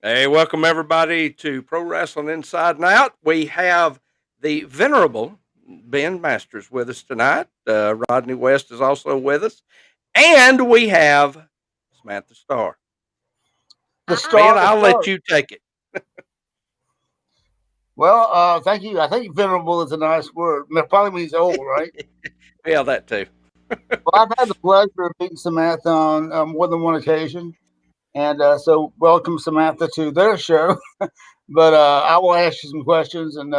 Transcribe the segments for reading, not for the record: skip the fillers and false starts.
Hey, welcome everybody to Pro Wrestling Inside and Out. We have the venerable Ben Masters with us tonight. Rodney West is also with us. And we have Samantha Starr. The Ben, star. I'll let you take it. Well, thank you. I think venerable is a nice word. It probably means old, right? Yeah, that too. Well, I've had the pleasure of meeting Samantha on more than one occasion. And so welcome, Samantha, to their show. But I will ask you some questions, and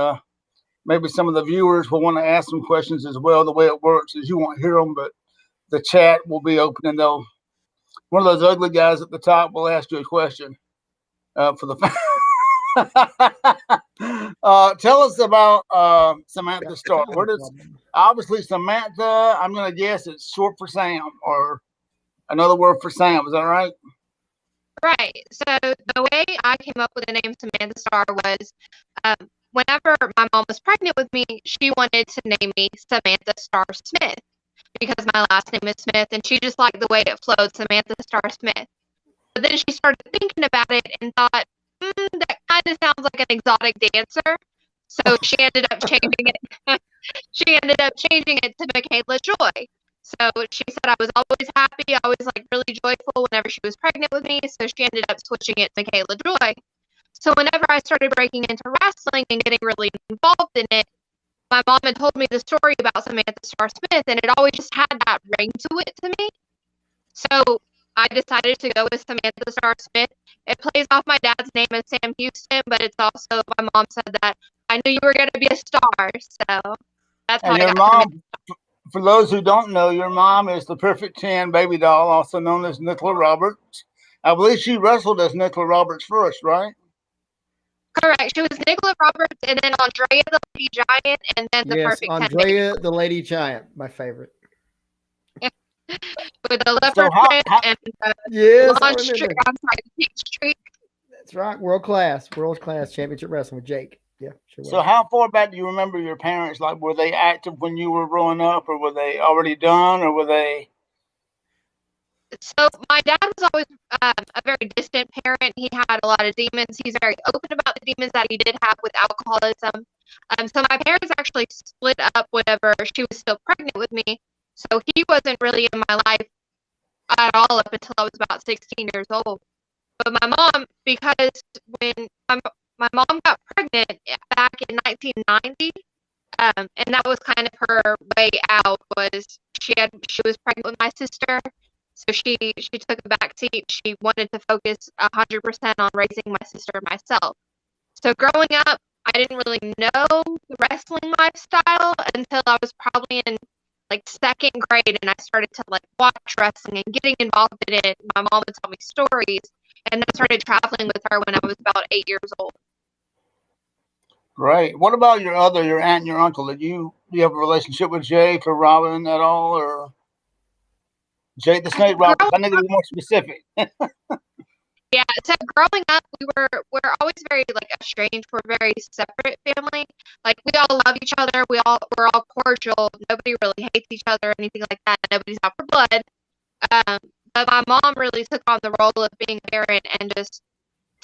maybe some of the viewers will want to ask some questions as well. The way it works is you won't hear them, but the chat will be open, and one of those ugly guys at the top will ask you a question for the tell us about Samantha Starr. Where does obviously Samantha? I'm going to guess it's short for Sam, or another word for Sam. Is that right? Right. So the way I came up with the name Samantha Starr was whenever my mom was pregnant with me, she wanted to name me Samantha Starr Smith because my last name is Smith, and she just liked the way it flowed, Samantha Starr Smith. But then she started thinking about it and thought, that kind of sounds like an exotic dancer. So she ended up changing it. She ended up changing it to Michaela Joy. So she said I was always happy, always like really joyful whenever she was pregnant with me. So she ended up switching it to Michaela Joy. So whenever I started breaking into wrestling and getting really involved in it, my mom had told me the story about Samantha Starr Smith, and it always just had that ring to it to me. So I decided to go with Samantha Starr Smith. It plays off my dad's name as Sam Houston, but it's also, my mom said that I knew you were going to be a star. So that's how And I your got mom, for those who don't know, your mom is the perfect 10 baby doll, also known as Nicola Roberts. I believe she wrestled as Nicola Roberts first, right? Correct. She was Nicola Roberts, and then Andrea the Lady Giant, and then the Perfect 10 Andrea the Lady Giant, my favorite. With the leopard print and yes, launch streak. I'm sorry, the pink streak. That's right. World class championship wrestling with Jake. Yeah, sure. So how far back do you remember your parents? Like, were they active when you were growing up, or were they already done, or were they? So my dad was always a very distant parent. He had a lot of demons. He's very open about the demons that he did have with alcoholism. So my parents actually split up whenever she was still pregnant with me. So he wasn't really in my life at all up until I was about 16 years old. But my mom, because when my mom got pregnant back in 1990, and that was kind of her way out, was she was pregnant with my sister. So she took a back seat. She wanted to focus 100% on raising my sister and myself. So growing up, I didn't really know the wrestling lifestyle until I was probably in like second grade, and I started to like watch wrestling and getting involved in it. My mom would tell me stories, and then I started traveling with her when I was about 8 years old. Great. What about your aunt and your uncle? Do you have a relationship with Jake or Robin at all, or Jake the Snake Roberts? I need to be more specific. Yeah, so growing up, we're always very like estranged. We're very separate family. Like we all love each other. We're all cordial. Nobody really hates each other or anything like that. Nobody's out for blood. But my mom really took on the role of being a parent and just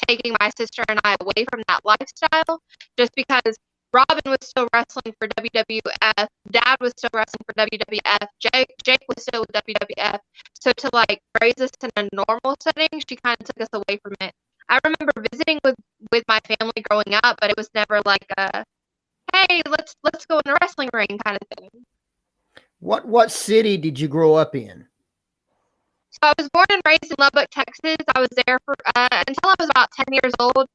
taking my sister and I away from that lifestyle, just because Robin was still wrestling for WWF, Dad was still wrestling for WWF, Jake was still with WWF. So to like raise us in a normal setting, she kind of took us away from it. I remember visiting with my family growing up, but it was never like a, hey, let's go in a wrestling ring kind of thing. What city did you grow up in? So I was born and raised in Lubbock, Texas. I was there for until I was about 10 years old,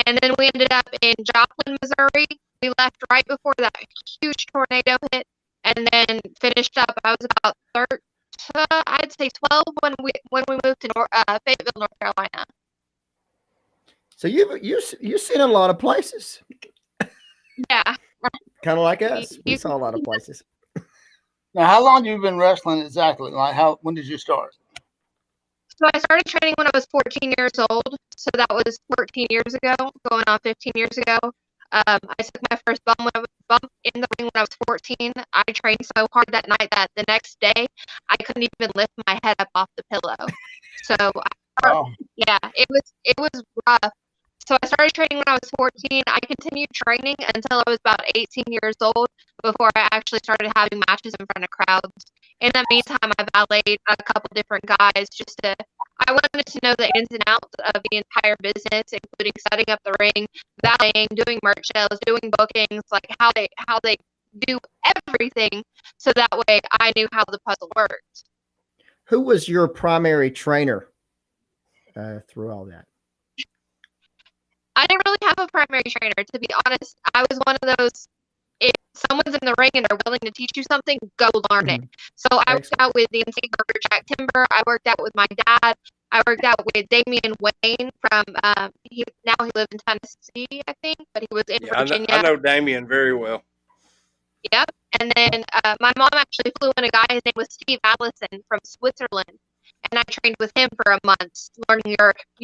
and then we ended up in Joplin, Missouri. We left right before that huge tornado hit, and then finished up. I was about I'd say 12 when we moved to Fayetteville, North Carolina. So you've seen a lot of places. Yeah. Kind of like us. We saw a lot of places. Now, how long have you been wrestling exactly? Like, when did you start? So I started training when I was 14 years old. So that was 14 years ago, going on 15 years ago. I took my first bump in the ring when I was 14. I trained so hard that night that the next day I couldn't even lift my head up off the pillow. So yeah, it was rough. So I started training when I was 14. I continued training until I was about 18 years old before I actually started having matches in front of crowds. In the meantime, I valeted a couple different guys I wanted to know the ins and outs of the entire business, including setting up the ring, valeting, doing merch sales, doing bookings, like how they do everything, so that way I knew how the puzzle worked. Who was your primary trainer through all that? I didn't really have a primary trainer, to be honest. I was one of those, if someone's in the ring and they're willing to teach you something, go learn it. So I worked out with the MC Barber Jack Timber. I worked out with my dad. I worked out with Damian Wayne from, now he lives in Tennessee, I think, but he was in Virginia. I know Damian very well. Yep. And then my mom actually flew in a guy, his name was Steve Allison from Switzerland. And I trained with him for a month, learning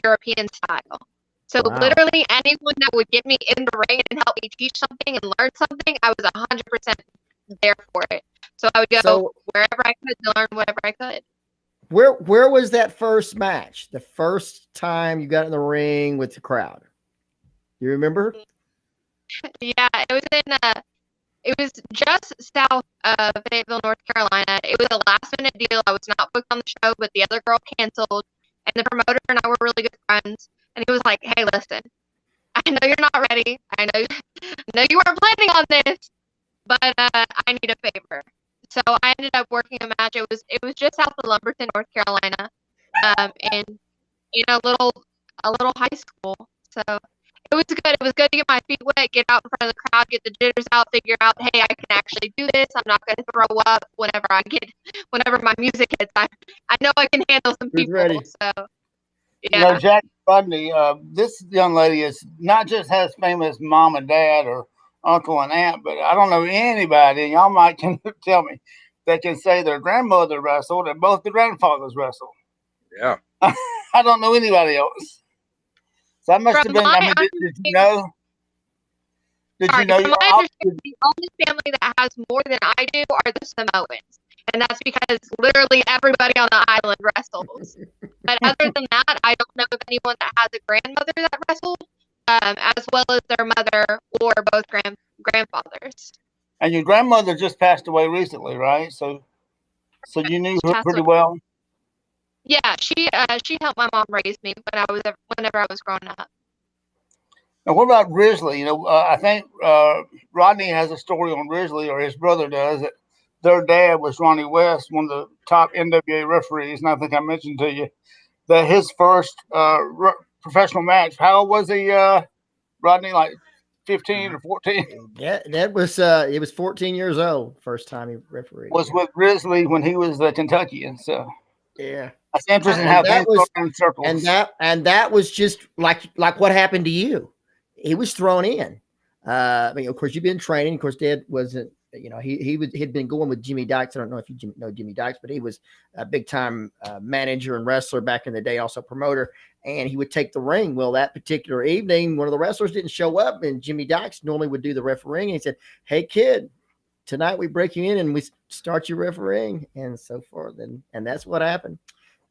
European style. So literally anyone that would get me in the ring and help me teach something and learn something, I was 100% there for it. So I would go wherever I could to learn whatever I could. Where was that first match? The first time you got in the ring with the crowd? You remember? Yeah, it was just south of Fayetteville, North Carolina. It was a last-minute deal. I was not booked on the show, but the other girl canceled, and the promoter and I were really good friends. And he was like, "Hey, listen, I know you're not ready. I know you weren't planning on this, but I need a favor." So I ended up working a match. It was just south of Lumberton, North Carolina, in a little high school. So it was good. It was good to get my feet wet, get out in front of the crowd, get the jitters out, figure out, hey, I can actually do this. I'm not going to throw up whenever my music hits. I know I can handle some people. Ready. So yeah. You know, Jack Rodney, this young lady is not just has famous mom and dad or uncle and aunt, but I don't know anybody, and y'all might can tell me, that can say their grandmother wrestled and both the grandfathers wrestled. Yeah. I don't know anybody else. So I must have been, I mean, did you know? Did you know? My understanding, the only family that has more than I do are the Samoans. And that's because literally everybody on the island wrestles. But other than that, I don't know of anyone that has a grandmother that wrestled, as well as their mother or both grandfathers. And your grandmother just passed away recently, right? So you knew her pretty well. Yeah, she helped my mom raise me whenever I was growing up. Now, what about Grizzly? You know, I think Rodney has a story on Grizzly, or his brother does. That their dad was Ronnie West, one of the top NWA referees, and I think I mentioned to you that his first professional match. How old was he, Rodney? Like 15 or 14? Yeah, that was it was 14 years old. First time he refereed. Was with Grizzly when he was the Kentuckian. So yeah, that's interesting how things go in circles. And that was just like what happened to you. He was thrown in. I mean, of course, you've been training. Of course, Dad wasn't. You know, he'd been going with Jimmy Dykes. I don't know if you know Jimmy Dykes, but he was a big time manager and wrestler back in the day, also promoter. And he would take the ring. Well, that particular evening, one of the wrestlers didn't show up, and Jimmy Dykes normally would do the refereeing. And he said, "Hey, kid, tonight we break you in and we start your refereeing," and so forth. And that's what happened.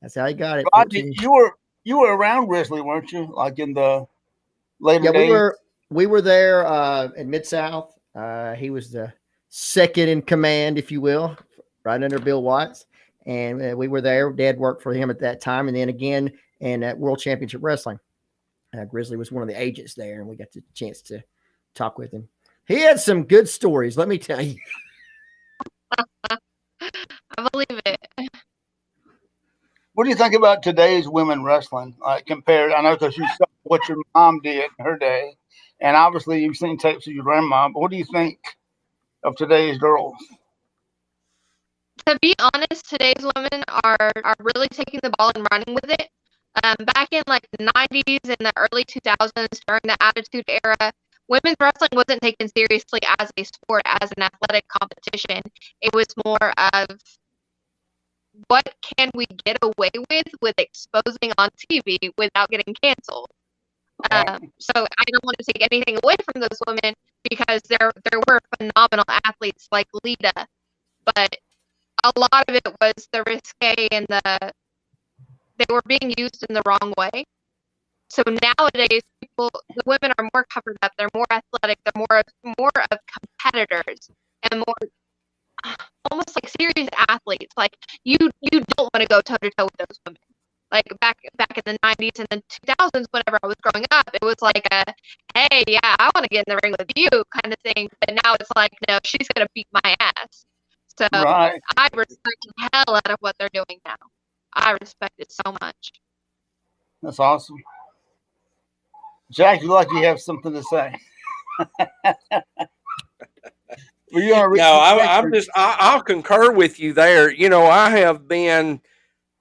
That's how he got it. Rodney, you were around Grizzly, weren't you? Like in the later days? We were there in Mid-South. He was the second in command, if you will, right under Bill Watts. And we were there. Dad worked for him at that time. And then again, and at World Championship Wrestling, Grizzly was one of the agents there, and we got the chance to talk with him. He had some good stories, let me tell you. I believe it. What do you think about today's women wrestling? Like compared, I know because you saw what your mom did in her day, and obviously you've seen tapes of your grandma. But what do you think of today's girls? To be honest, today's women are really taking the ball and running with it. Back in like the 90s and the early 2000s, during the Attitude Era, women's wrestling wasn't taken seriously as a sport, as an athletic competition. It was more of, what can we get away with exposing on TV without getting canceled? So I don't want to take anything away from those women, because there were phenomenal athletes like Lita, but a lot of it was the risque and they were being used in the wrong way. So nowadays, the women are more covered up. They're more athletic. They're more of competitors and more almost like serious athletes. Like you don't want to go toe to toe with those women. Like back in the 90s and the 2000s, whenever I was growing up, it was like a, hey, yeah, I want to get in the ring with you kind of thing. But now it's like, no, she's gonna beat my ass. So Right. I respect the hell out of what they're doing now. I respect it so much. That's awesome. Jack, you like you have something to say. Were you on a No, I'll concur with you there. You know, I have been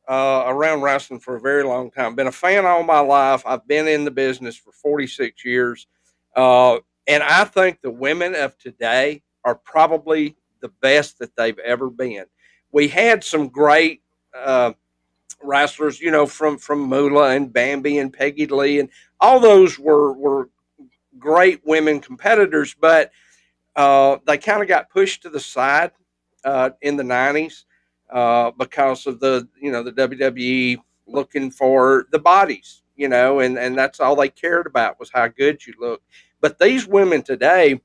around wrestling for a very long time. Been a fan all my life. I've been in the business for 46 years. And I think the women of today are probably the best that they've ever been. We had some great wrestlers, you know, from Moolah and Bambi and Peggy Lee, and all those were great women competitors, but they kind of got pushed to the side in the 90s because of the WWE looking for the bodies, you know, and that's all they cared about was how good you look. But these women today,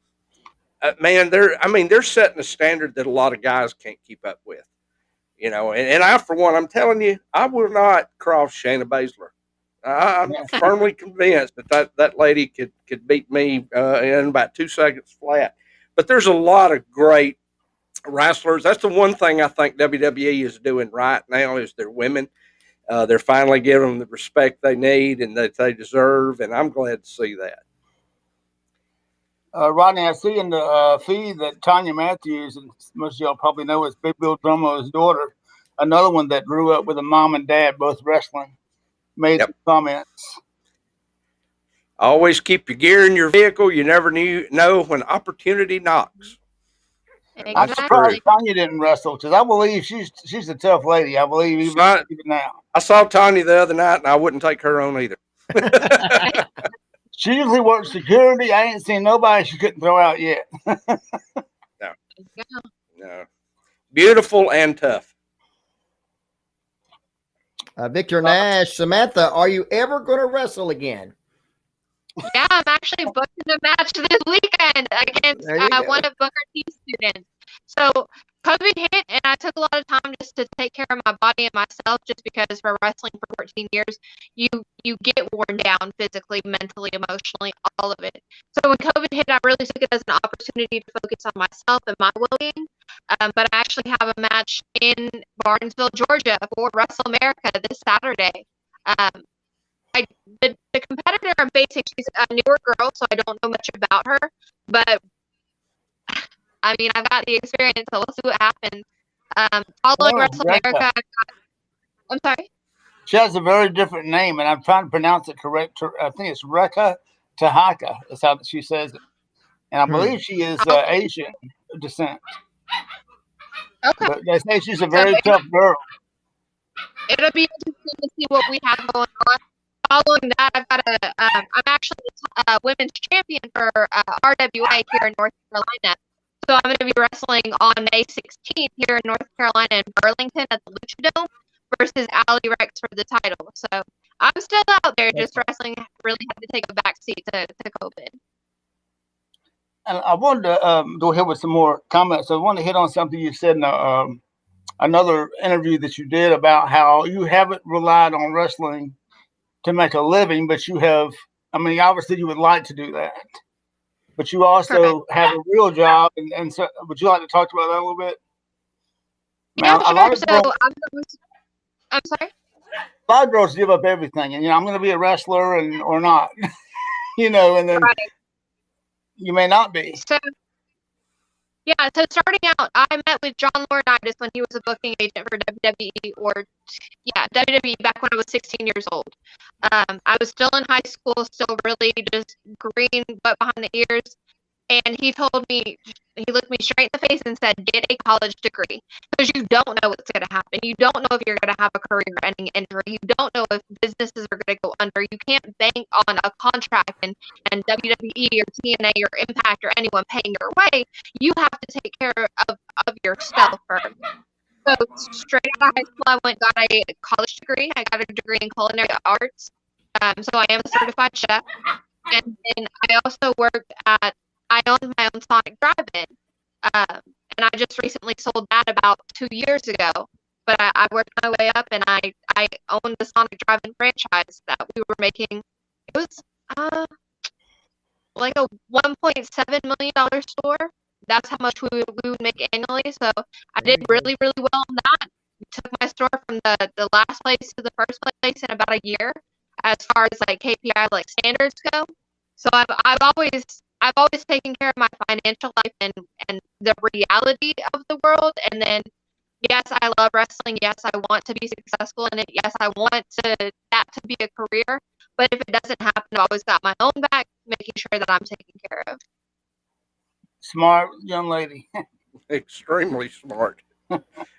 man, they're setting a standard that a lot of guys can't keep up with, you know. And I, for one, I'm telling you, I will not cross Shayna Baszler. I'm firmly convinced that lady could beat me in about 2 seconds flat. But there's a lot of great wrestlers. That's the one thing I think WWE is doing right now is their women. They're finally giving them the respect they need and that they deserve, and I'm glad to see that. Rodney, I see in the feed that Tanya Matthews, and most of y'all probably know, is Big Bill Drummond's daughter, another one that grew up with a mom and dad both wrestling, made some comments. Always keep your gear in your vehicle. You never know when opportunity knocks. Exactly. I'm surprised Tanya didn't wrestle because I believe she's a tough lady. I believe even now. I saw Tanya the other night, and I wouldn't take her on either. She usually works security. I ain't seen nobody she couldn't throw out yet. No. Beautiful and tough. Victor Nash, Samantha, are you ever going to wrestle again? Yeah, I'm actually booking a match this weekend against one of Booker T's students. So COVID hit, and I took a lot of time just to take care of my body and myself, just because for wrestling for 14 years, you get worn down physically, mentally, emotionally, all of it. So when COVID hit, I really took it as an opportunity to focus on myself and my well-being. But I actually have a match in Barnesville, Georgia for Wrestle America this Saturday. The competitor, I'm facing, she's a newer girl, so I don't know much about her. But I mean, I've got the experience, so we'll see what happens. Following Wrestle America, I'm sorry? She has a very different name, and I'm trying to pronounce it correct. I think it's Rekha Tahaka. That's how she says it. And I believe she is Asian descent. Okay. But they say she's a very tough girl. It'll be interesting to see what we have going on. Following that, I'm actually the women's champion for RWA here in North Carolina. So I'm going to be wrestling on May 16th here in North Carolina in Burlington at the Luchadome versus Allie Rex for the title. So I'm still out there, just wrestling really had to take a back seat to COVID. And I wanted to go ahead with some more comments. I want to hit on something you said in another interview that you did about how you haven't relied on wrestling to make a living, but you have, I mean, obviously you would like to do that, but you also have a real job. And so would you like to talk about that a little bit? Yeah, sure. I'm sorry? A lot of girls give up everything and, I'm going to be a wrestler or not, and then you may not be. So starting out, I met with John Laurinaitis when he was a booking agent for WWE WWE back when I was 16 years old. I was still in high school, still really just green, but behind the ears. And he looked me straight in the face and said, get a college degree, because you don't know what's going to happen. You don't know if you're going to have a career-ending injury. You don't know if businesses are going to go under. You can't bank on a contract and WWE or TNA or Impact or anyone paying your way. You have to take care of yourself first. So straight out of high school, I got a college degree. I got a degree in culinary arts. So I am a certified chef. And then I also I owned my own Sonic Drive-In. And I just recently sold that about 2 years ago. But I worked my way up, and I owned the Sonic Drive-In franchise that we were making. It was like a $1.7 million store. That's how much we would make annually. So I did really, really well on that. Took my store from the last place to the first place in about a year, as far as like KPI like standards go. So I've always taken care of my financial life and the reality of the world. And then yes, I love wrestling. Yes, I want to be successful in it. Yes, I want that to be a career. But if it doesn't happen, I've always got my own back, making sure that I'm taken care of. Smart young lady. Extremely smart.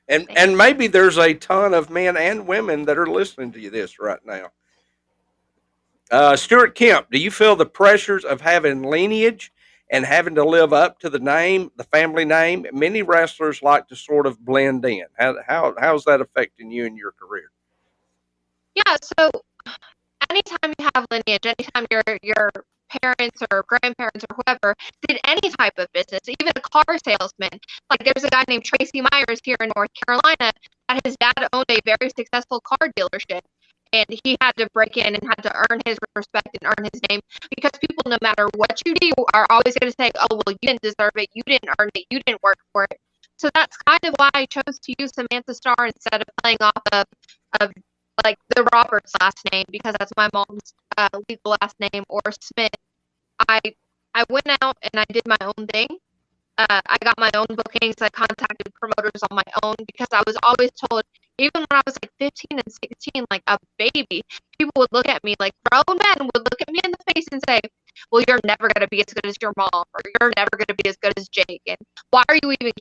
And maybe there's a ton of men and women that are listening to this right now. Stuart Kemp, do you feel the pressures of having lineage and having to live up to the name, the family name? Many wrestlers like to sort of blend in. How's that affecting you in your career? Yeah, so anytime you have lineage, anytime your parents or grandparents or whoever did any type of business, even a car salesman. Like there's a guy named Tracy Myers here in North Carolina that his dad owned a very successful car dealership. And he had to break in and had to earn his respect and earn his name, because people, no matter what you do, are always going to say, oh, well, you didn't deserve it. You didn't earn it. You didn't work for it. So that's kind of why I chose to use Samantha Starr instead of playing off of like the Roberts last name, because that's my mom's legal last name, or Smith. I went out and I did my own thing. I got my own bookings. I contacted promoters on my own, because I was always told, even when I was like 15 and 16, like a baby, people would look at me, like grown men would look at me in the face and say, well, you're never going to be as good as your mom, or you're never going to be as good as Jake. And why are you even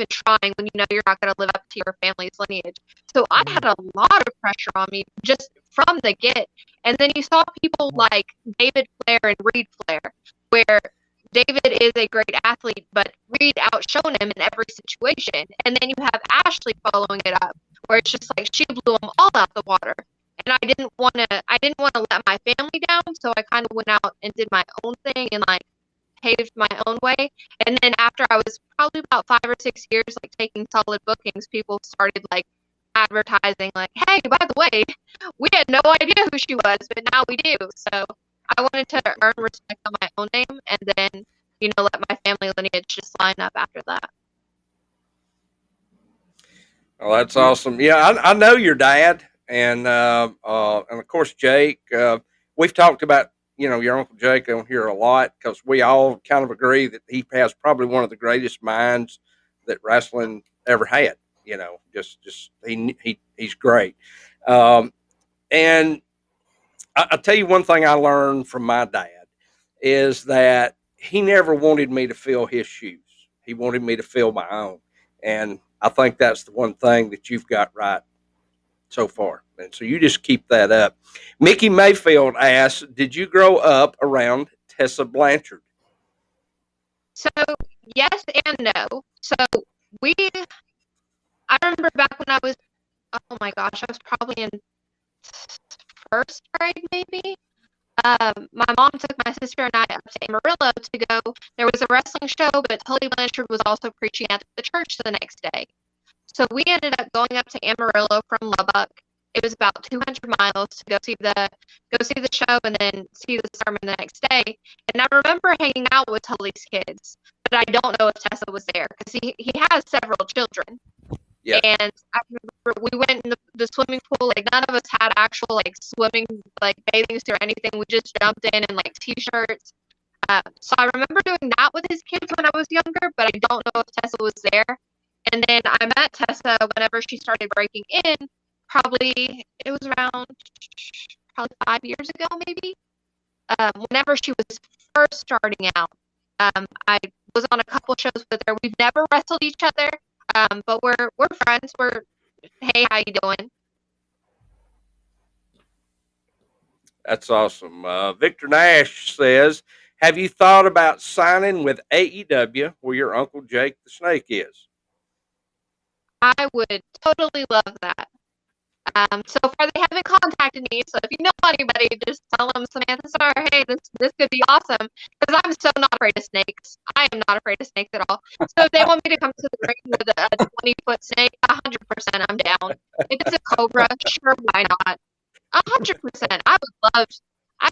trying when you know you're not going to live up to your family's lineage? So I had a lot of pressure on me just from the get. And then you saw people like David Flair and Reed Flair, where David is a great athlete, but Reed outshone him in every situation. And then you have Ashley following it up, where it's just like she blew them all out the water. And I didn't want to let my family down, so I kind of went out and did my own thing and like paved my own way. And then after I was probably about 5 or 6 years like taking solid bookings, people started like advertising like, hey, by the way, we had no idea who she was, but now we do. So I wanted to earn respect on my own name, and then, let my family lineage just line up after that. Well, that's awesome. Yeah, I know your dad, and of course Jake. We've talked about your Uncle Jake on here a lot, because we all kind of agree that he has probably one of the greatest minds that wrestling ever had. Just he's great. And I'll tell you one thing I learned from my dad is that he never wanted me to fill his shoes. He wanted me to fill my own. And I think that's the one thing that you've got right so far. And so you just keep that up. Mickey Mayfield asks, did you grow up around Tessa Blanchard? So yes and no. So I remember back when I was, oh my gosh, I was probably in first grade maybe. My mom took my sister and I up to Amarillo to go. There was a wrestling show, but Tully Blanchard was also preaching at the church the next day. So we ended up going up to Amarillo from Lubbock. It was about 200 miles to go see the show and then see the sermon the next day. And I remember hanging out with Tully's kids, but I don't know if Tessa was there, because he has several children. Yeah. And I remember we went in the swimming pool. Like none of us had actual like swimming like bathing suit or anything. We just jumped in like t-shirts. So I remember doing that with his kids when I was younger, but I don't know if Tessa was there. And then I met Tessa whenever she started breaking in. Probably it was around 5 years ago, maybe. Whenever she was first starting out, I was on a couple shows with her. We've never wrestled each other. But we're friends. Hey, how you doing? That's awesome. Victor Nash says, have you thought about signing with AEW, where your Uncle Jake the Snake is? I would totally love that. So far they haven't contacted me. So if you know anybody, just tell them Samantha Starr, hey, this could be awesome. Because I'm so not afraid of snakes. I am not afraid of snakes at all. So if they want me to come to the ring with a 20-foot snake, 100% I'm down. If it's a cobra, sure, why not? 100%. I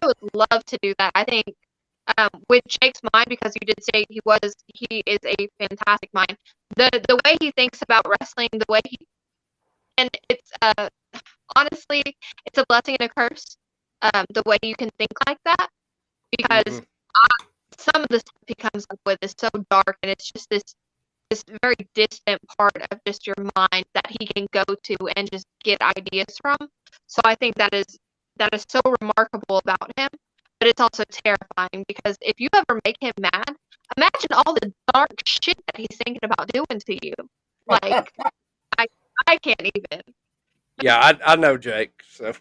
would love to do that. I think with Jake's mind, because you did say he is a fantastic mind. The way he thinks about wrestling, the way he, and it's honestly, it's a blessing and a curse. The way you can think like that, because some of the stuff he comes up with is so dark, and it's just this very distant part of just your mind that he can go to and just get ideas from. So I think that is so remarkable about him, but it's also terrifying, because if you ever make him mad, imagine all the dark shit that he's thinking about doing to you. Like, I can't even. Yeah, I know Jake. So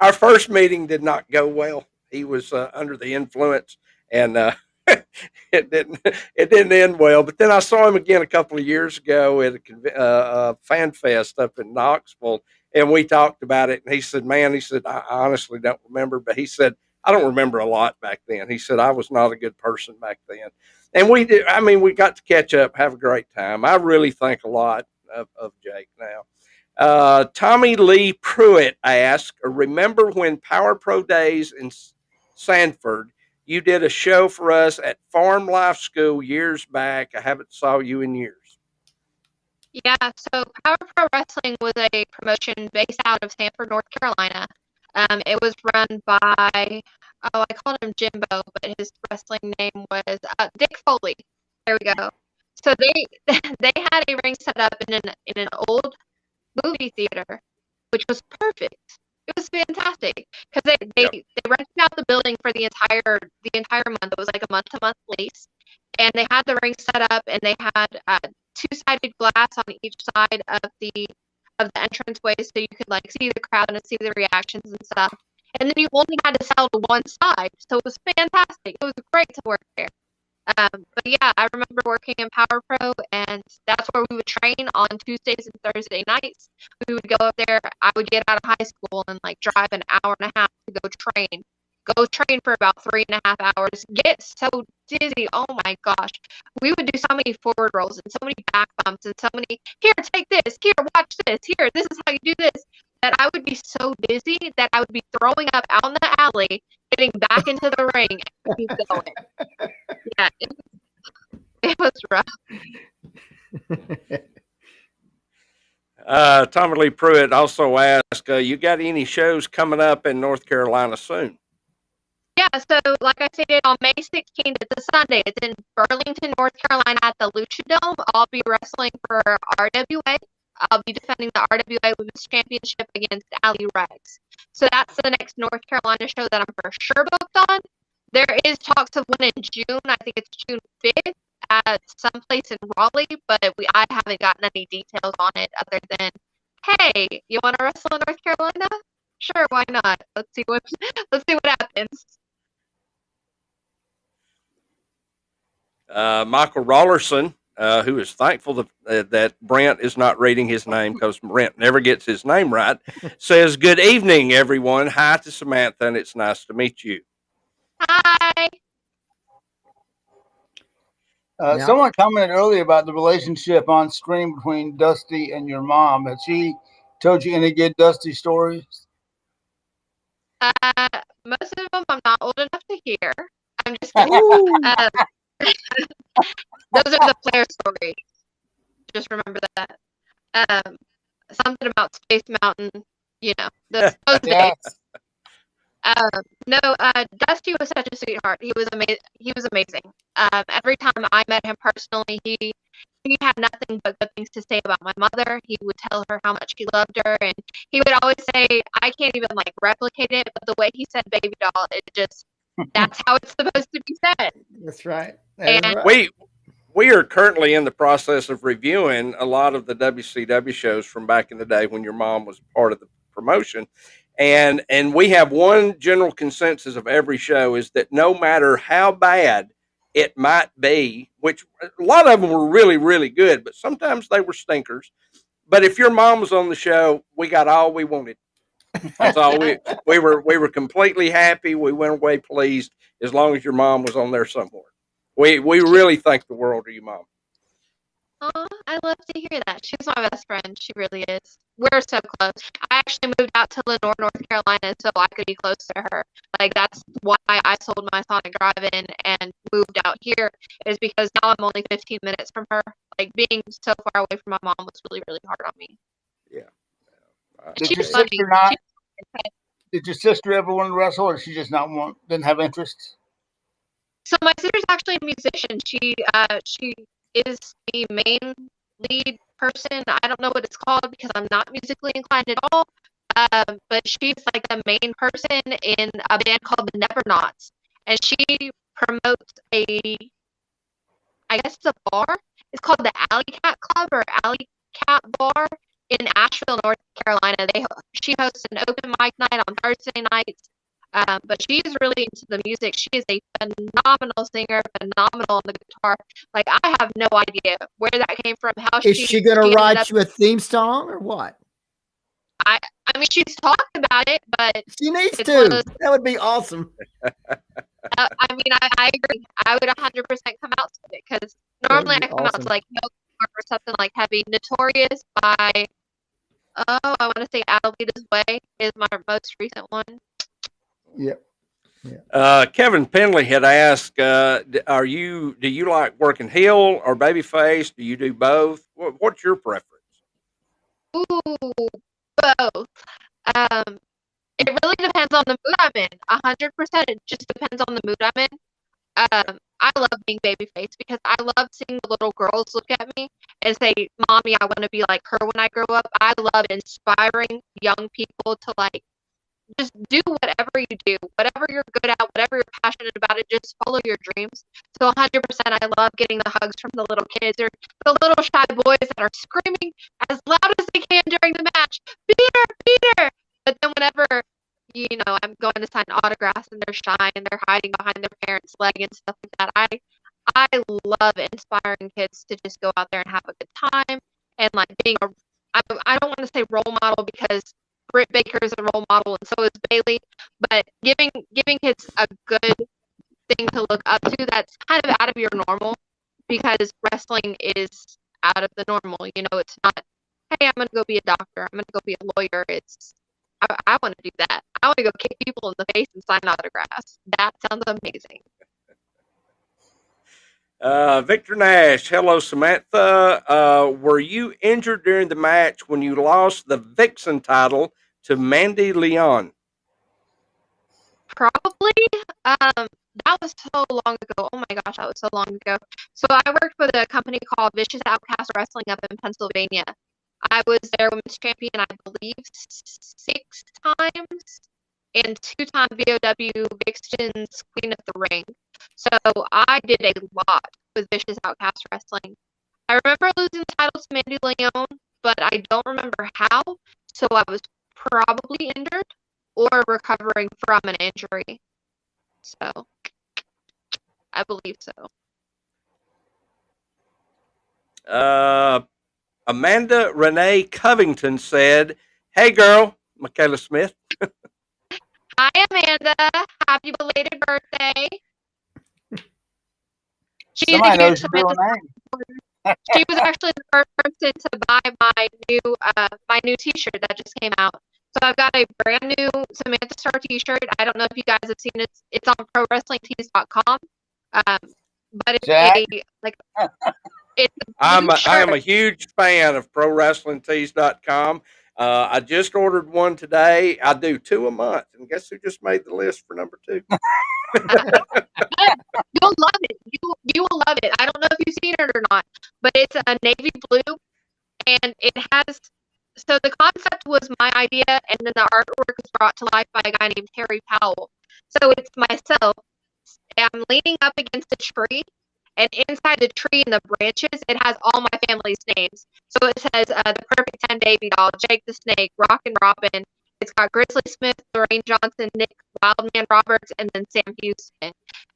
our first meeting did not go well. He was under the influence, and it didn't end well. But then I saw him again a couple of years ago at a fan fest up in Knoxville, and we talked about it. And he said, "Man," he said, "I honestly don't remember," but he said, "I don't remember a lot back then." He said, "I was not a good person back then," and we did. I mean, we got to catch up, have a great time. I really think a lot of Jake now. Tommy Lee Pruitt asked, remember when Power Pro Days in Sanford, you did a show for us at Farm Life School years back. I haven't saw you in years. Yeah, so Power Pro Wrestling was a promotion based out of Sanford, North Carolina. It was run by, I called him Jimbo, but his wrestling name was Dick Foley. There we go. So they had a ring set up in an old movie theater, which was perfect. It was fantastic, because they rented out the building for the entire month. It was like a month-to-month lease, and they had the ring set up, and they had two-sided glass on each side of the entranceway, so you could like see the crowd and see the reactions and stuff. And then you only had to sell to one side, so it was fantastic. It was great to work there. But yeah, I remember working in Power Pro, and that's where we would train on Tuesdays and Thursday nights. We would go up there. I would get out of high school and like drive an hour and a half to go train. Go train for about 3.5 hours. Get so dizzy. Oh my gosh. We would do so many forward rolls and so many back bumps and so many, here, take this. Here, watch this. Here, this is how you do this. That I would be so dizzy that I would be throwing up out in the alley, getting back into the ring, and keep going. Yeah, it was rough. Tommy Lee Pruitt also asked, you got any shows coming up in North Carolina soon? Yeah, so like I stated, on May 16th, it's a Sunday. It's in Burlington, North Carolina at the Lucha Dome. I'll be wrestling for RWA. I'll be defending the RWA Women's Championship against Ali Rex. So that's the next North Carolina show that I'm for sure booked on. There is talks of one in June. I think it's June 5th at some place in Raleigh, but I haven't gotten any details on it other than, hey, you want to wrestle in North Carolina? Sure, why not? Let's see what happens. Michael Rollerson, who is thankful that Brent is not reading his name because Brent never gets his name right, says, good evening, everyone. Hi to Samantha, and it's nice to meet you. Hi. Someone commented earlier about the relationship on stream between Dusty and your mom. Had she told you any good Dusty stories? Most of them I'm not old enough to hear. I'm just kidding. Those are the player stories. Just remember that. Something about Space Mountain, those days. No, Dusty was such a sweetheart. He was amazing. Every time I met him personally, he had nothing but good things to say about my mother. He would tell her how much he loved her, and he would always say, I can't even like replicate it, but the way he said baby doll, it just, that's how it's supposed to be said. That's right. We are currently in the process of reviewing a lot of the WCW shows from back in the day when your mom was part of the promotion. And we have one general consensus of every show is that no matter how bad it might be, which a lot of them were really, really good, but sometimes they were stinkers. but if your mom was on the show, we got all we wanted. That's all we were completely happy. We went away pleased as long as your mom was on there somewhere. We really think the world of your mom. Oh, I love to hear that. She's my best friend. She really is. We're so close. I actually moved out to Lenore, North Carolina, so I could be close to her. Like, that's why I sold my Sonic Drive-In and moved out here, is because now I'm only 15 minutes from her. Like, being so far away from my mom was really, really hard on me. Yeah. Did She's your funny. sister not? Did your sister ever want to wrestle, or did she just not want? Didn't have interest? So my sister's actually a musician. She is the main lead person. I don't know what it's called because I'm not musically inclined at all. But she's like the main person in a band called the Never Nots, and she promotes I guess it's a bar. It's called the Alley Cat Club or Alley Cat Bar in Asheville, North Carolina. She hosts an open mic night on Thursday nights. But she's really into the music. She is a phenomenal singer, phenomenal on the guitar. Like, I have no idea where that came from. How Is she going to write you a theme song or what? I mean, she's talked about it, but she needs to. That would be awesome. I mean, I agree. I would 100% come out to it because normally I come out to like no or something like heavy. Notorious by I want to say Adelita's Way is my most recent one. Yep. Kevin Penley had asked, do you like working heel or babyface? Do you do both? What's your preference? Ooh, both. It really depends on the mood I'm in. 100%. It just depends on the mood I'm in. I love being babyface because I love seeing the little girls look at me and say, "Mommy, I want to be like her when I grow up." I love inspiring young people to like just do whatever you do, whatever you're good at, whatever you're passionate about it, just follow your dreams. So 100%, I love getting the hugs from the little kids or the little shy boys that are screaming as loud as they can during the match, "Beat her, beat her!" But then whenever, I'm going to sign autographs and they're shy and they're hiding behind their parents' leg and stuff like that, I love inspiring kids to just go out there and have a good time and like being I don't want to say role model because Britt Baker is a role model and so is Bailey, but giving kids a good thing to look up to that's kind of out of your normal because wrestling is out of the normal. It's not, hey, I'm going to go be a doctor. I'm going to go be a lawyer. I want to do that. I want to go kick people in the face and sign autographs. That sounds amazing. Victor Nash, hello, Samantha. Were you injured during the match when you lost the Vixen title to Mandy Leon? Probably. That was so long ago. Oh my gosh, that was so long ago. So I worked with a company called Vicious Outcast Wrestling up in Pennsylvania. I was their women's champion, I believe, 6 times, and 2-time VOW Vixen's Queen of the Ring. So I did a lot with Vicious Outcast Wrestling. I remember losing the title to Mandy Leon, but I don't remember how. So I was probably injured or recovering from an injury. So I believe so. Amanda Renee Covington said, "Hey girl, Michaela Smith." Hi Amanda, happy belated birthday. She Somebody knows your real name. She was actually the first person to buy my new T-shirt that just came out. So I've got a brand new Samantha Starr T-shirt. I don't know if you guys have seen it. It's on ProWrestlingTees.com. But I am a huge fan of ProWrestlingTees.com. I just ordered one today. I do 2 a month, and guess who just made the list for number 2? You'll love it. You will love it. I don't know if you've seen it or not, but it's a navy blue, and it has. So the concept was my idea, and then the artwork was brought to life by a guy named Terry Powell. So it's myself. I'm leaning up against a tree, and inside the tree and the branches, it has all my family's names. So it says the Perfect 10 Babydoll, Jake the Snake, Rockin Robin. It's got Grizzly Smith, Lorraine Johnson, Nick Wildman Roberts, and then Sam Houston.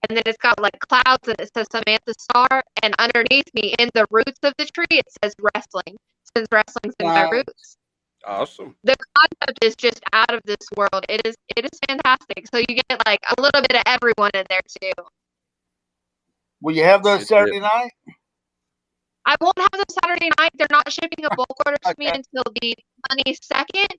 And then it's got like clouds, and it says Samantha Starr. And underneath me, in the roots of the tree, it says wrestling. since wrestling's in my Wow. roots. Awesome. The concept is just out of this world. It is fantastic. So you get like a little bit of everyone in there too. Will you have those It's Saturday night? I won't have them Saturday night. They're not shipping a bulk order to me Okay. until the 22nd.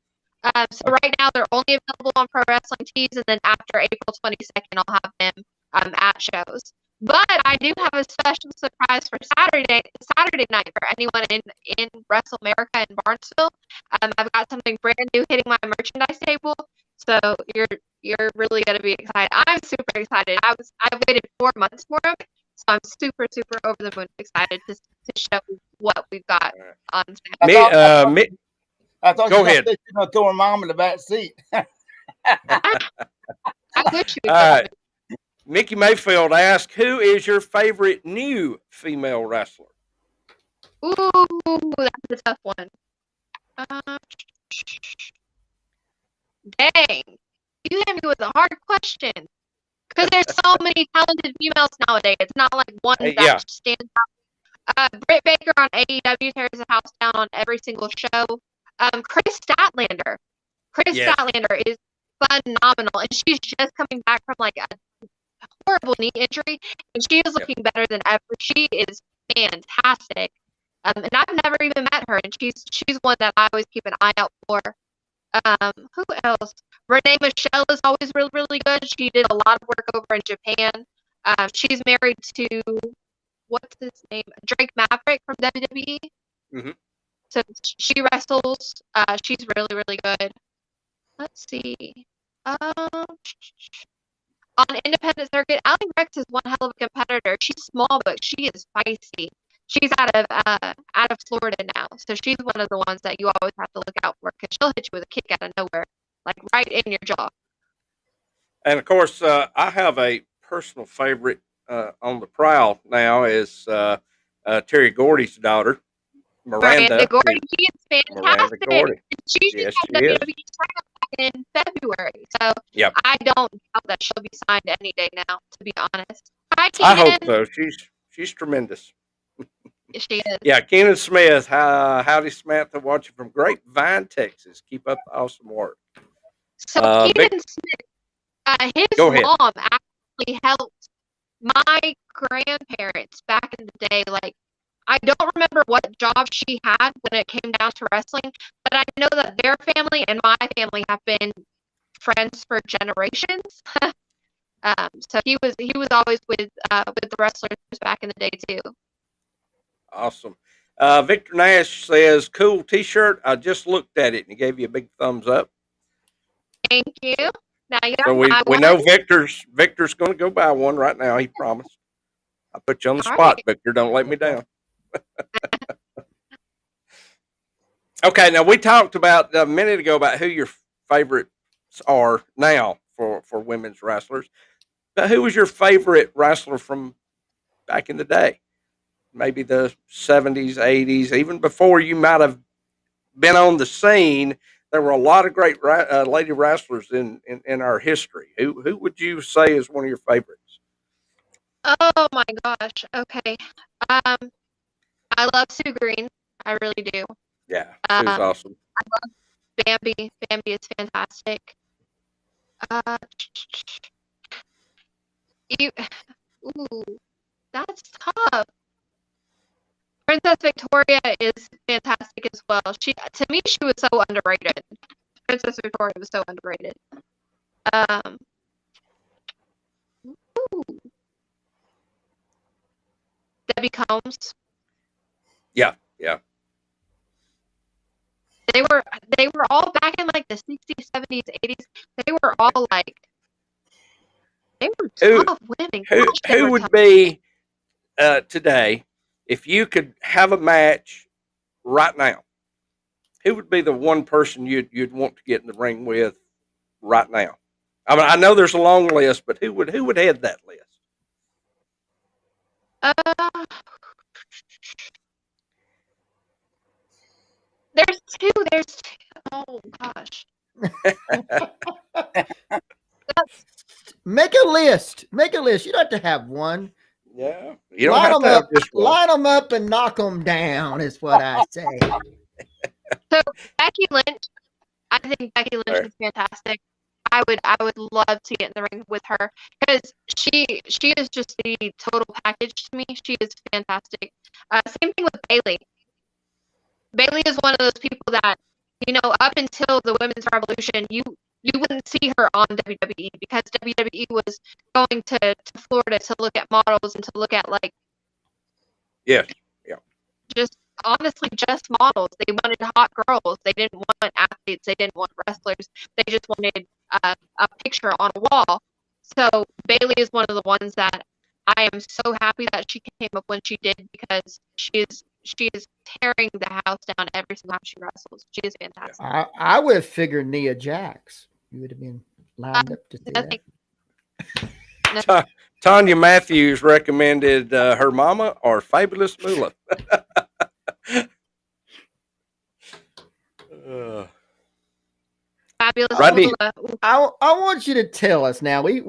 So right now they're only available on Pro Wrestling Tees, and then after April 22nd, I'll have them at shows. But I do have a special surprise for Saturday night for anyone in Wrestle America in Barnesville. I've got something brand new hitting my merchandise table, so you're really gonna be excited. I'm super excited. I waited 4 months for them, so I'm super over the moon excited to show what we've got on Saturday. I thought Go you ahead. were going to throw her mom in the back seat. I wish you All could. right. Mickey Mayfield asked, who is your favorite new female wrestler? Ooh, that's a tough one. Dang, you hit me with a hard question. Because there's so many talented females nowadays. It's not like one Yeah. that stands out. Britt Baker on AEW tears the house down on every single show. Chris Statlander. Yes. Statlander is phenomenal, and she's just coming back from like a horrible knee injury, and she is looking better than ever. She is fantastic. And I've never even met her, and she's one that I always keep an eye out for. Who else? Renee Michelle is always really good. She did a lot of work over in Japan. She's married to what's his name? Drake Maverick from WWE. Mhm. So she wrestles. She's really good. Let's see. On independent circuit, Allie Rex is one hell of a competitor. She's small, but she is feisty. She's out of Florida now, so she's one of the ones that you always have to look out for because she'll hit you with a kick out of nowhere, like right in your jaw. And of course, I have a personal favorite on the prowl now is Terry Gordy's daughter, Miranda Gordy, she is Miranda fantastic. Gordy. She Yes, just she had is. WWE back in February, so Yep. I don't doubt that she'll be signed any day now. To be honest, hi I Keenan. hope so. She's tremendous. She is. Yeah, Keenan Smith. Howdy, Samantha. Watching from Grapevine, Texas. Keep up the awesome work. So Vic- Keenan Smith, his Go ahead. mom actually helped my grandparents back in the day. Like, I don't remember what job she had when it came down to wrestling, but I know that their family and my family have been friends for generations. So he was always with the wrestlers back in the day too. Awesome. Victor Nash says, cool t-shirt. I just looked at it and he gave you a big thumbs up. Thank you. Now you So got we know Victor's going to go buy one right now. He promised. I put you on the All spot, right. Victor. Don't let me down. Okay, now we talked about a minute ago about who your favorites are now for women's wrestlers. But who was your favorite wrestler from back in the day? Maybe the 70s, 80s, even before you might have been on the scene. There were a lot of great lady wrestlers in our history. Who would you say is one of your favorites? Oh my gosh. Okay. I love Sue Green. I really do. Yeah, Sue's awesome. I love Bambi. Bambi is fantastic. Ooh, that's tough. Princess Victoria is fantastic as well. To me, she was so underrated. Princess Victoria was so underrated. Ooh. Debbie Combs. Yeah. They were all back in like the 60s, 70s, 80s. They were all like they were tough women. Who would be today if you could have a match right now? Who would be the one person you'd want to get in the ring with right now? I mean, I know there's a long list, but who would head that list? There's two. Oh gosh. Make a list. Make a list. You don't have to have one. Yeah, you don't have to have just one. Line them up and knock them down is what I say. So Becky Lynch, I think Becky Lynch is fantastic. I would love to get in the ring with her because she is just the total package to me. She is fantastic. Same thing with Bailey. Bailey is one of those people that, up until the women's revolution, you wouldn't see her on WWE because WWE was going to Florida to look at models and to look at Yeah. just honestly just models. They wanted hot girls. They didn't want athletes. They didn't want wrestlers. They just wanted a picture on a wall. So Bailey is one of the ones that I am so happy that she came up when she did because she is tearing the house down every single time she wrestles. She is fantastic. I would have figured Nia Jax. You would have been lined up to see that. Tanya Matthews recommended her mama or Fabulous Moolah. Fabulous Rodney. Moolah. I want you to tell us now. I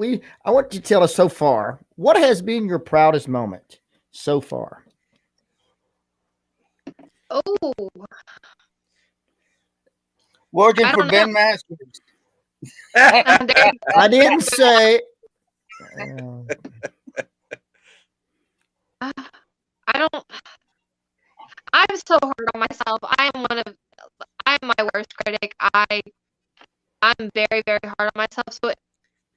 want you to tell us so far. What has been your proudest moment so far? Oh, Working I for don't Ben Masters. I didn't say. I don't. I'm so hard on myself. I'm my worst critic. I'm very, very hard on myself. So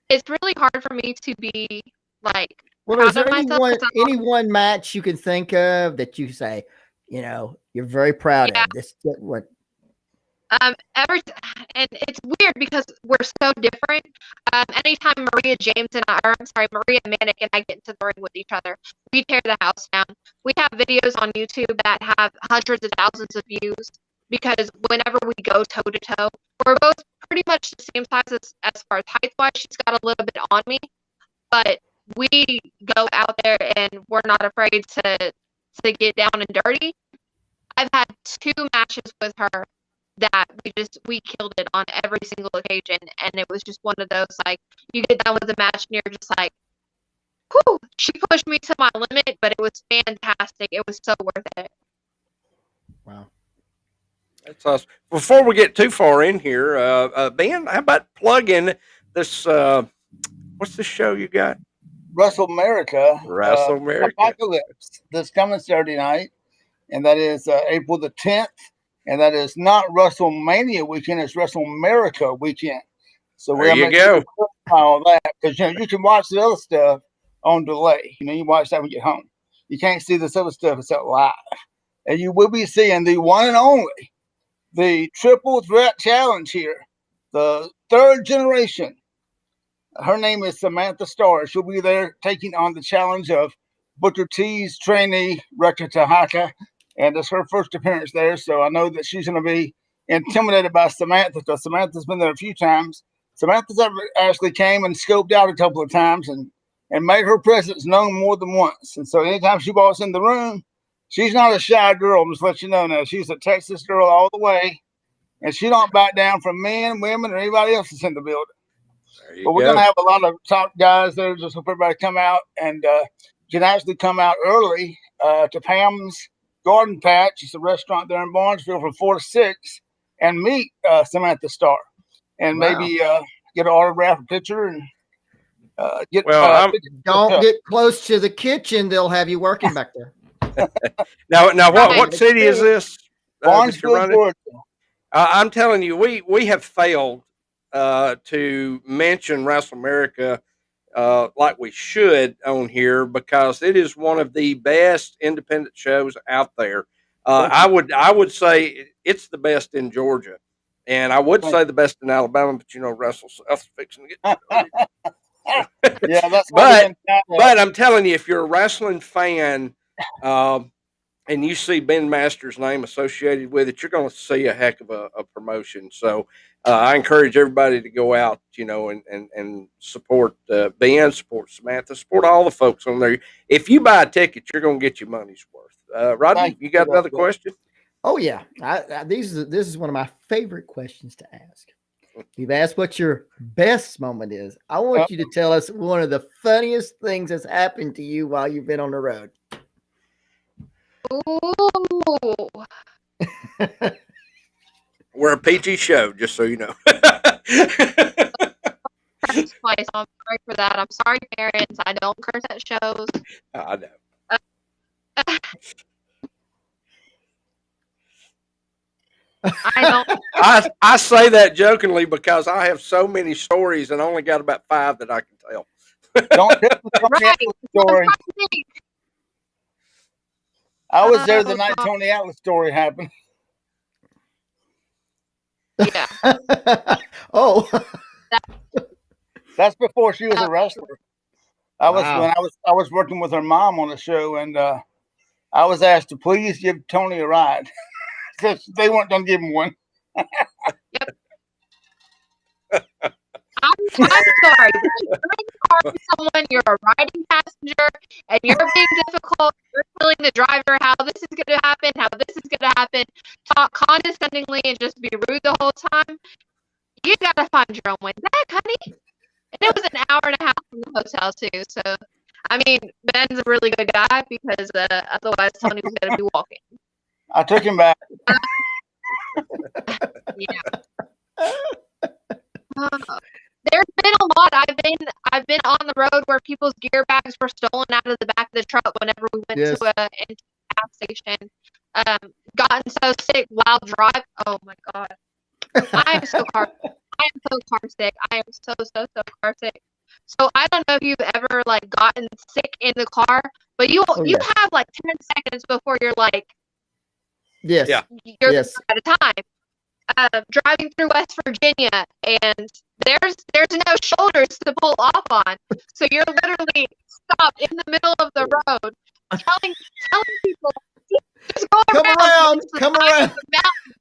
it's really hard for me to be like. Well, is proud there of myself any one match you can think of that you say, you're very proud of? This what? And it's weird because we're so different. Anytime Maria Manick and I get into the ring with each other, we tear the house down. We have videos on YouTube that have hundreds of thousands of views because whenever we go toe to toe, we're both pretty much the same size as far as height wise. She's got a little bit on me, but we go out there and we're not afraid to get down and dirty. I've had 2 matches with her that we killed it on every single occasion, and it was just one of those you get done with the match and you're just like, whew, she pushed me to my limit, but it was fantastic. It was so worth it. Wow. That's awesome. Before we get too far in here, Ben, how about plugging this? What's the show you got? WrestleMerica. WrestleMerica. Apocalypse. That's coming Saturday night, and that is April the 10th. And that is not WrestleMania weekend; it's WrestleMerica weekend. So there you go. All that because you can watch the other stuff on delay. You watch that when you get home. You can't see this other stuff except live, and you will be seeing the one and only, the Triple Threat Challenge here, the 3rd generation. Her name is Samantha Starr. She'll be there taking on the challenge of Booker T's trainee Rekha Tahaka. And it's her first appearance there, so I know that she's going to be intimidated by Samantha because Samantha's been there a few times. Samantha's actually came and scoped out a couple of times and made her presence known more than once. And so anytime she walks in the room, she's not a shy girl. I'm just let you know now. She's a Texas girl all the way, and she don't back down from men, women, or anybody else that's in the building. But we're going to have a lot of top guys there. Just hope everybody come out and can actually come out early to Pam's Garden Patch. It's a restaurant there in Barnesville from 4 to 6 and meet Samantha Starr and maybe get an autograph, a picture, and get. Don't get close to the kitchen; they'll have you working back there. now, what city is this? Barnesville, Georgia. I'm telling you, we have failed to mention WrestleMerica like we should on here because it is one of the best independent shows out there. I would say it's the best in Georgia, and I would say the best in Alabama. But Russell South's fixing to get started. Yeah, that's but I'm telling you, if you're a wrestling fan, and you see Ben Masters' name associated with it, you're going to see a heck of a promotion. So I encourage everybody to go out, and support Ben, support Samantha, support all the folks on there. If you buy a ticket, you're going to get your money's worth. Rodney, you got another question? Oh yeah, this is one of my favorite questions to ask. You've asked what your best moment is. I want you to tell us one of the funniest things that's happened to you while you've been on the road. Ooh. We're a PG show, just so you know. First place, so I'm sorry for that. I'm sorry, parents. I don't curse at shows. I know. I don't. I say that jokingly because I have so many stories and only got about 5 that I can tell. Don't tell the Tony Right. Atlas story. I was there the Oh, night God. Tony Atlas story happened. Yeah. Oh, That's before she was a wrestler. I was Wow. when I was working with her mom on a show, and I was asked to please give Tony a ride because they weren't going to give him one. I'm sorry. When you're in the car with someone, you're a riding passenger, and you're being difficult. You're telling the driver how this is going to happen, how this is going to happen. Talk condescendingly and just be rude the whole time. You got to find your own way back, honey. And it was an hour and a half from the hotel too. So, I mean, Ben's a really good guy because otherwise Tony was going to be walking. I took him back. Yeah. There's been a lot. I've been on the road where people's gear bags were stolen out of the back of the truck whenever we went Yes. to a gas station. Gotten so sick while driving. Oh my god. I am so car sick. I am so car sick. So I don't know if you've ever like gotten sick in the car, but you yeah. have like 10 seconds before you're like Yes. Yeah. you're Yes. at a time. Driving through West Virginia, and there's no shoulders to pull off on, so you're literally stopped in the middle of the road, telling people just go Come around. It's the Come side around. of a mountain.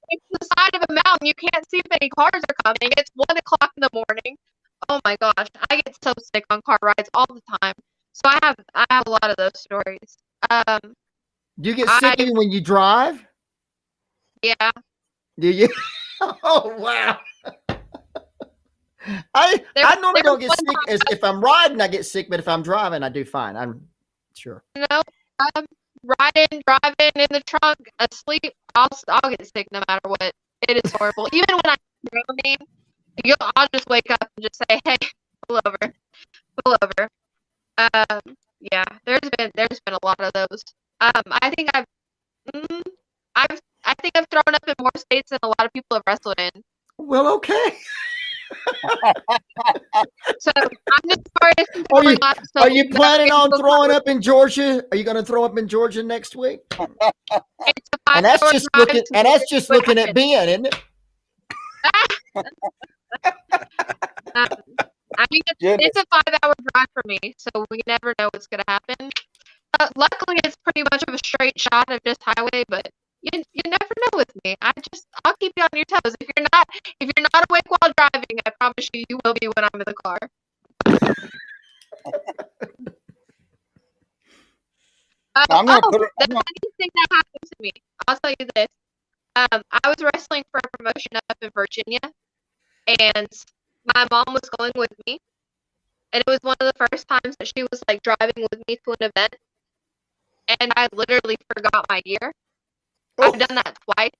It's the side of a mountain. You can't see if any cars are coming. It's 1 o'clock in the morning. Oh my gosh, I get so sick on car rides all the time. So I have a lot of those stories. Do you get sick even when you drive? Yeah. Do you? Oh wow. I normally don't get sick if I'm riding. I get sick, but if I'm driving, I do fine. I'm sure. No, driving in the trunk, asleep, I'll get sick no matter what. It is horrible. Even when I'm driving, I'll just wake up and just say, "Hey, pull over." Yeah, there's been a lot of those. I think I've thrown up in more states than a lot of people have wrestled in. Well, okay. So I'm just sorry. Are you planning on throwing up in Georgia? Are you going to throw up in Georgia next week? And that's just looking at Ben, isn't it? I mean, it's a 5-hour drive for me, so we never know what's going to happen. Luckily, it's pretty much of a straight shot of just highway, but you never know with me. I'll keep you on your toes. If you're not awake while driving, I promise you will be when I'm in the car. The funniest thing that happened to me, I'll tell you this. I was wrestling for a promotion up in Virginia, and my mom was going with me, and it was one of the first times that she was like driving with me to an event, and I literally forgot my gear. Oh. I've done that twice.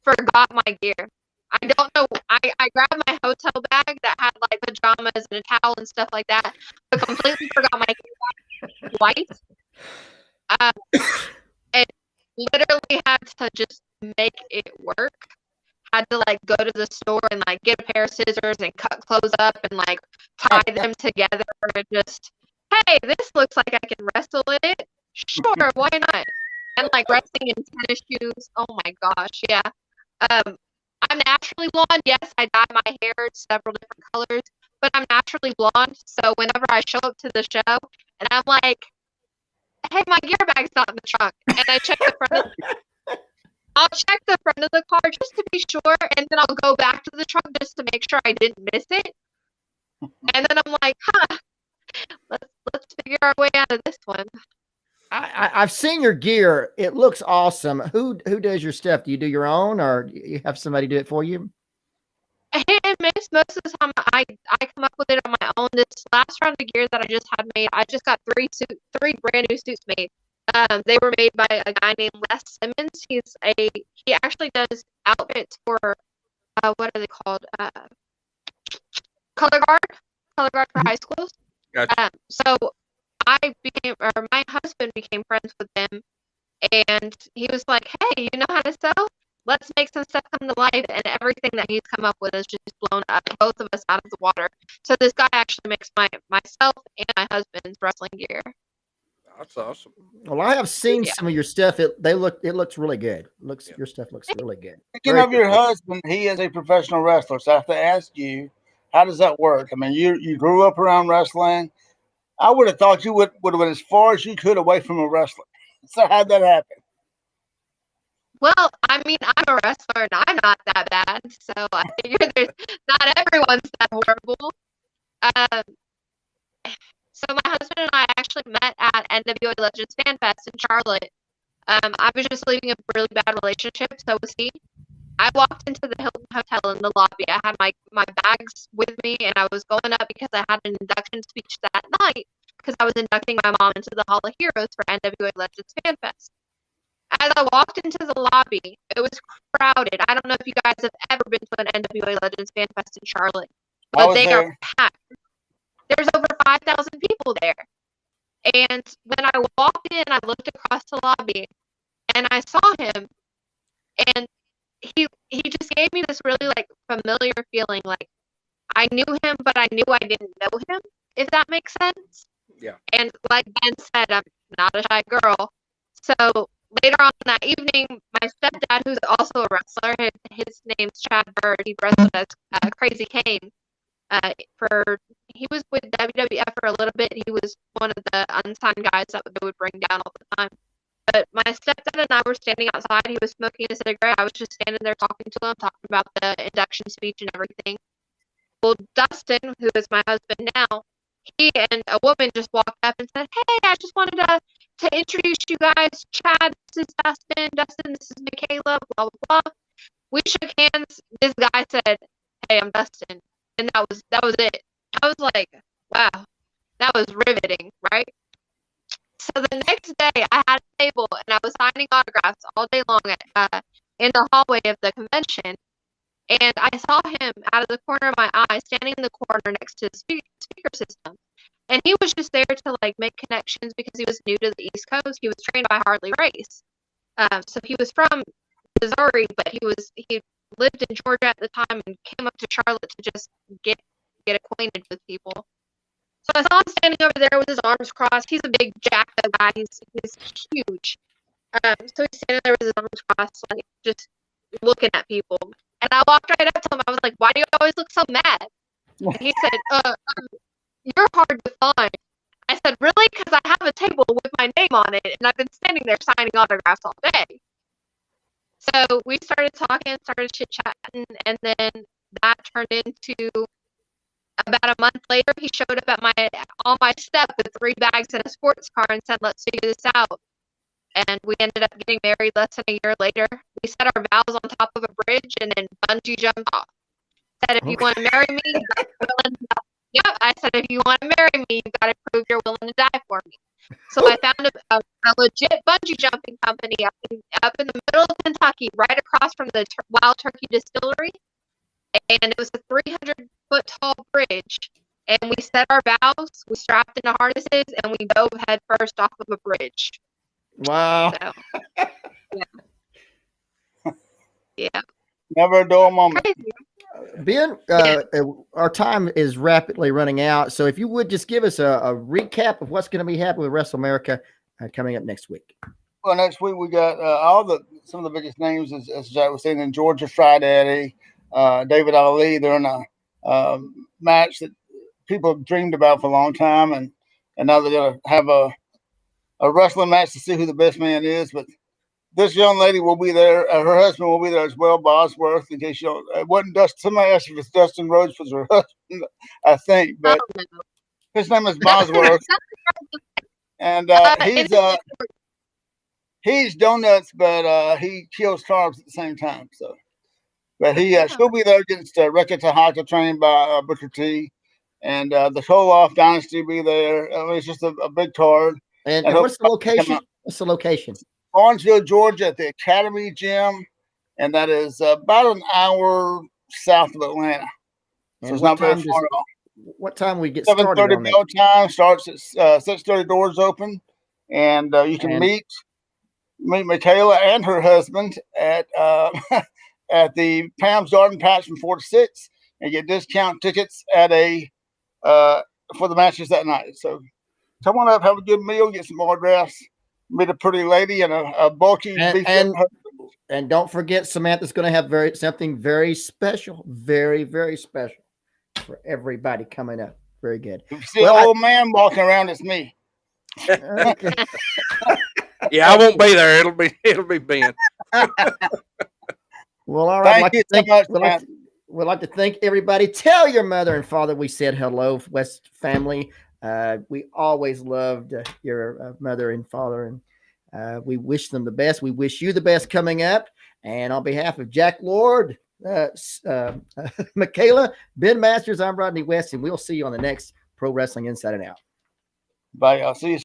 Forgot my gear. I don't know. I grabbed my hotel bag that had like pajamas and a towel and stuff like that, but completely forgot my gear twice. And literally had to just make it work. Had to like go to the store and like get a pair of scissors and cut clothes up and like tie them together and just, hey, this looks like I can wrestle in it. Sure, why not? And like wrestling in tennis shoes. Oh my gosh, yeah. I'm naturally blonde. Yes, I dye my hair several different colors, but I'm naturally blonde. So whenever I show up to the show and I'm like, hey, my gear bag's not in the trunk, and I check the front I'll check the front of the car just to be sure, and then I'll go back to the trunk just to make sure I didn't miss it. And then I'm like, let's figure our way out of this one. I've seen your gear. It looks awesome. Who does your stuff? Do you do your own, or you have somebody do it for you? Hit and miss. Most of the time, I come up with it on my own. This last round of gear that I just had made, I just got three brand new suits made. They were made by a guy named Les Simmons. He actually does outfits for what are they called? Color guard for high schools. Gotcha. So my husband became friends with them, and he was like, "Hey, you know how to sew? Let's make some stuff come to life." And everything that he's come up with is just blown up both of us out of the water. So this guy actually makes myself and my husband's wrestling gear. That's awesome. Well, I have seen Yeah. some of your stuff. It looks really good. Your stuff looks really good. Speaking of your husband, he is a professional wrestler. So I have to ask you, how does that work? I mean, you grew up around wrestling. I would have thought you would have went as far as you could away from a wrestler. So how'd that happen? Well, I mean, I'm a wrestler and I'm not that bad, so I figure not everyone's that horrible. Um, so my husband and I actually met at NWA Legends Fan Fest in Charlotte. I was just leaving a really bad relationship, so was he. I walked into the Hilton Hotel in the lobby. I had my bags with me, and I was going up because I had an induction speech that night because I was inducting my mom into the Hall of Heroes for NWA Legends Fan Fest. As I walked into the lobby, it was crowded. I don't know if you guys have ever been to an NWA Legends Fan Fest in Charlotte, but they are packed. There's over 5,000 people there. And when I walked in, I looked across the lobby, and I saw him, and he just gave me this really like familiar feeling, like I knew him, but I knew I didn't know him, if that makes sense. Yeah. And like Ben said, I'm not a shy girl. So later on that evening, my stepdad, who's also a wrestler, his name's Chad Bird. He wrestled as Crazy Kane. He was with WWF for a little bit. He was one of the unsigned guys that they would bring down all the time. But my stepdad and I were standing outside. He was smoking a cigarette. I was just standing there talking to him, talking about the induction speech and everything. Well, Dustin, who is my husband now, he and a woman just walked up and said, "Hey, I just wanted to introduce you guys. Chad, this is Dustin. Dustin, this is Michaela, blah, blah, blah." We shook hands. This guy said, "Hey, I'm Dustin." And that was it. I was like, wow, that was riveting, right? So the next day, I had a table, and I was signing autographs all day long in the hallway of the convention. And I saw him out of the corner of my eye, standing in the corner next to the speaker system. And he was just there to like make connections because he was new to the East Coast. He was trained by Harley Race. So he was from Missouri, but he lived in Georgia at the time and came up to Charlotte to just get acquainted with people. So I saw him standing over there with his arms crossed. He's a big jacked up guy. He's huge. So he's standing there with his arms crossed, like just looking at people. And I walked right up to him. I was like, "Why do you always look so mad?" And he said, "You're hard to find." I said, "Really? Because I have a table with my name on it, and I've been standing there signing autographs all day." So we started talking, started chit-chatting, and then that turned into about a month later, he showed up at on my step with 3 bags and a sports car and said, "Let's figure this out." And we ended up getting married less than a year later. We said our vows on top of a bridge and then bungee jumped off. Said, "If you want to marry me, you got to be willing to die." Yep, I said, "If you want to marry me, you got to prove you're willing to die for me." So I found a legit bungee jumping company up in the middle of Kentucky, right across from the Wild Turkey Distillery. And it was a 300-foot tall bridge. And we set our vows, we strapped into harnesses, and we dove head first off of a bridge. Wow. So, yeah. Never a dull moment. Crazy. Ben, our time is rapidly running out. So if you would just give us a recap of what's going to be happening with Wrestle America coming up next week. Well, next week we got some of the biggest names, as Jack was saying, in Georgia Friday, David Ali. They're in a match that people have dreamed about for a long time, and now they're going to have a wrestling match to see who the best man is. But this young lady will be there. Her husband will be there as well, Bosworth. In case you don't, it wasn't Dustin. Somebody asked if it's Dustin Rhodes was her husband, I think, but his name is Bosworth, and he's donuts, but he kills carbs at the same time. So, but she'll be there against Rekka Tahaka, trained by Booker T, and the Koloff Dynasty will be there. I mean, it's just a big card. And what's the location? What's the location? Barnesville, Georgia, at the Academy Gym, and that is about an hour south of Atlanta. And So it's what not very time far at all. what time we get started 7:30 on that? bell time, starts at 6:30, doors open, and you can And- meet Michaela and her husband at at the Pam's Garden Patch from 4 to 6, and get discount tickets at for the matches that night. So come on up, have a good meal, get some autographs, meet a pretty lady and a bulky beefy husband. And don't forget, Samantha's going to have something very special, very, very special for everybody coming up. Very good. If you see an old man walking around, it's me. Okay. Yeah, I won't be there. It'll be Ben. Well, all right. Thank you so much, We'd like to thank everybody. Tell your mother and father we said hello, West family. We always loved your mother and father, and we wish them the best. We wish you the best coming up. And on behalf of Jack Lord, Michaela, Ben Masters, I'm Rodney West, and we'll see you on the next Pro Wrestling Inside and Out. Bye, y'all. See you.